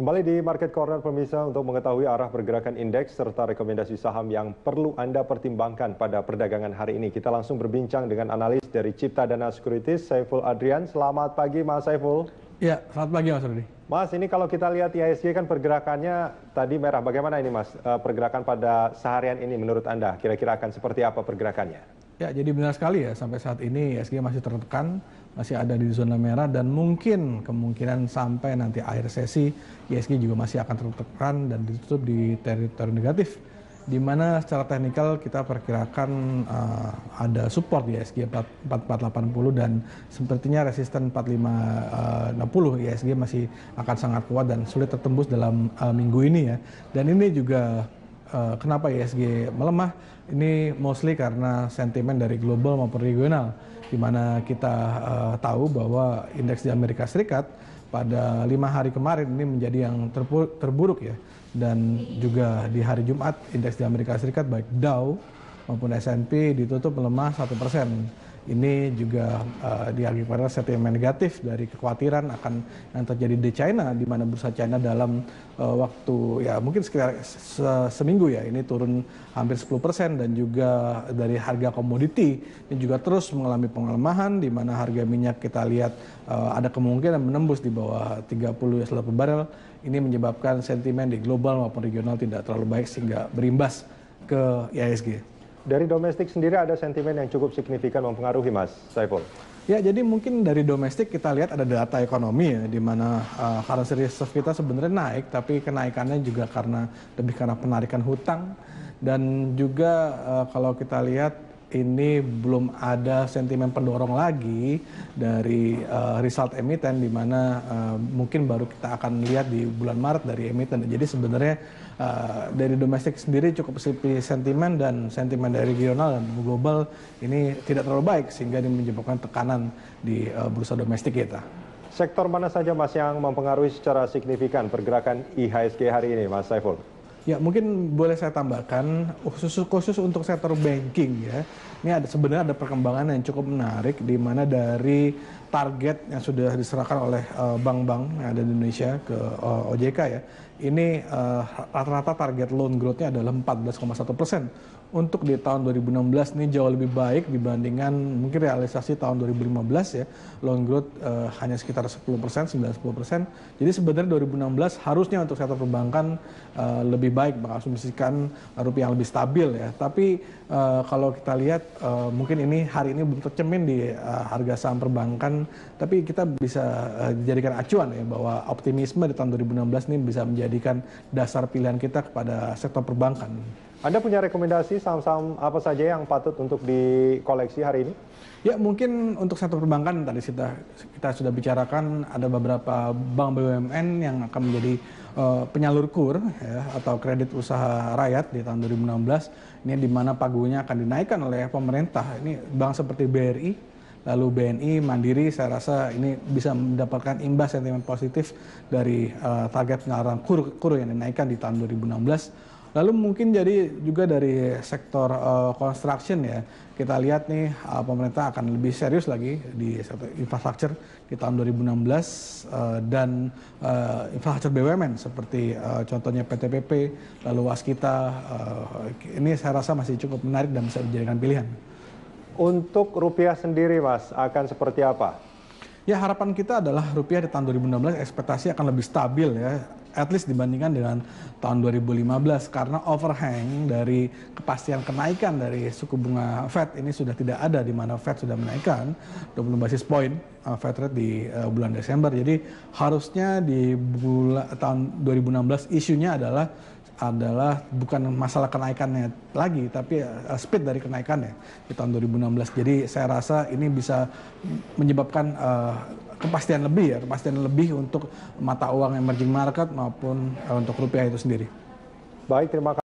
Kembali di Market Corner pemirsa untuk mengetahui arah pergerakan indeks serta rekomendasi saham yang perlu Anda pertimbangkan pada perdagangan hari ini. Kita langsung berbincang dengan analis dari Cipta Dana Securities, Saiful Adrian. Selamat pagi Mas Saiful. Ya, selamat pagi Mas Rudi. Mas, ini kalau kita lihat IHSG kan pergerakannya tadi merah. Bagaimana ini Mas, pergerakan pada seharian ini menurut Anda? Kira-kira akan seperti apa pergerakannya? Ya, jadi benar sekali ya, sampai saat ini IHSG masih tertekan, masih ada di zona merah, dan mungkin kemungkinan sampai nanti akhir sesi IHSG juga masih akan tertekan dan ditutup di teritori negatif, di mana secara teknikal kita perkirakan ada support di IHSG 4480 dan sepertinya resisten 4560 IHSG masih akan sangat kuat dan sulit tertembus dalam minggu ini ya. Dan ini juga kenapa IHSG melemah, ini mostly karena sentimen dari global maupun regional, di mana kita tahu bahwa indeks di Amerika Serikat pada 5 hari kemarin ini menjadi yang terburuk ya. Dan juga di hari Jumat indeks di Amerika Serikat baik Dow maupun S&P ditutup melemah 1%. Ini juga diakibatkan sentimen negatif dari kekhawatiran akan yang terjadi di China, di mana bursa China dalam waktu ya mungkin sekitar seminggu ya ini turun hampir 10%, dan juga dari harga komoditi ini juga terus mengalami pengelemahan, di mana harga minyak kita lihat ada kemungkinan menembus di bawah 30 US dollar per barel. Ini menyebabkan sentimen di global maupun regional tidak terlalu baik sehingga berimbas ke IHSG. Dari domestik sendiri ada sentimen yang cukup signifikan mempengaruhi Mas Saiful? Ya, jadi mungkin dari domestik kita lihat ada data ekonomi ya, di mana currency reserve kita sebenarnya naik, tapi kenaikannya juga lebih karena penarikan hutang, dan juga kalau kita lihat ini belum ada sentimen pendorong lagi dari result emiten, di mana mungkin baru kita akan lihat di bulan Maret dari emiten. Jadi sebenarnya dari domestik sendiri cukup sepi sentimen, dan sentimen dari regional dan global ini tidak terlalu baik sehingga ini menyebabkan tekanan di bursa domestik kita. Sektor mana saja Mas yang mempengaruhi secara signifikan pergerakan IHSG hari ini Mas Saiful? Ya, mungkin boleh saya tambahkan khusus untuk sektor banking ya. Ini sebenarnya ada perkembangan yang cukup menarik, di mana dari target yang sudah diserahkan oleh bank-bank yang ada di Indonesia ke OJK ya. Ini rata-rata target loan growth-nya adalah 14,1%. Untuk di tahun 2016 ini jauh lebih baik dibandingkan mungkin realisasi tahun 2015 ya. Loan growth hanya sekitar 10%, 9-10%. Jadi sebenarnya 2016 harusnya untuk sektor perbankan lebih baik, mengasumsikan rupiah yang lebih stabil ya. Tapi kalau kita lihat mungkin ini hari ini belum tercermin di harga saham perbankan, tapi kita bisa dijadikan acuan ya bahwa optimisme di tahun 2016 ini bisa menjadikan dasar pilihan kita kepada sektor perbankan. Anda punya rekomendasi saham-saham apa saja yang patut untuk dikoleksi hari ini? Ya, mungkin untuk sektor perbankan tadi kita sudah bicarakan ada beberapa bank BUMN yang akan menjadi penyalur KUR ya, atau kredit usaha rakyat di tahun 2016. Ini di mana pagunya akan dinaikkan oleh pemerintah. Ini bank seperti BRI, lalu BNI, Mandiri, saya rasa ini bisa mendapatkan imbas sentimen positif dari target penyaluran KUR yang dinaikkan di tahun 2016. Lalu mungkin jadi juga dari sektor construction ya, kita lihat nih pemerintah akan lebih serius lagi di sektor infrastruktur di tahun 2016 dan infrastruktur BUMN seperti contohnya PTPP, lalu Waskita, ini saya rasa masih cukup menarik dan bisa dijadikan pilihan. Untuk rupiah sendiri Mas, akan seperti apa? Ya, harapan kita adalah rupiah di tahun 2016 ekspektasi akan lebih stabil ya, at least dibandingkan dengan tahun 2015, karena overhang dari kepastian kenaikan dari suku bunga Fed ini sudah tidak ada, di mana Fed sudah menaikkan 20 basis point Fed rate di bulan Desember. Jadi harusnya di tahun 2016 isunya adalah bukan masalah kenaikannya lagi, tapi speed dari kenaikannya di tahun 2016. Jadi saya rasa ini bisa menyebabkan kepastian lebih untuk mata uang emerging market maupun untuk rupiah itu sendiri. Baik, terima kasih.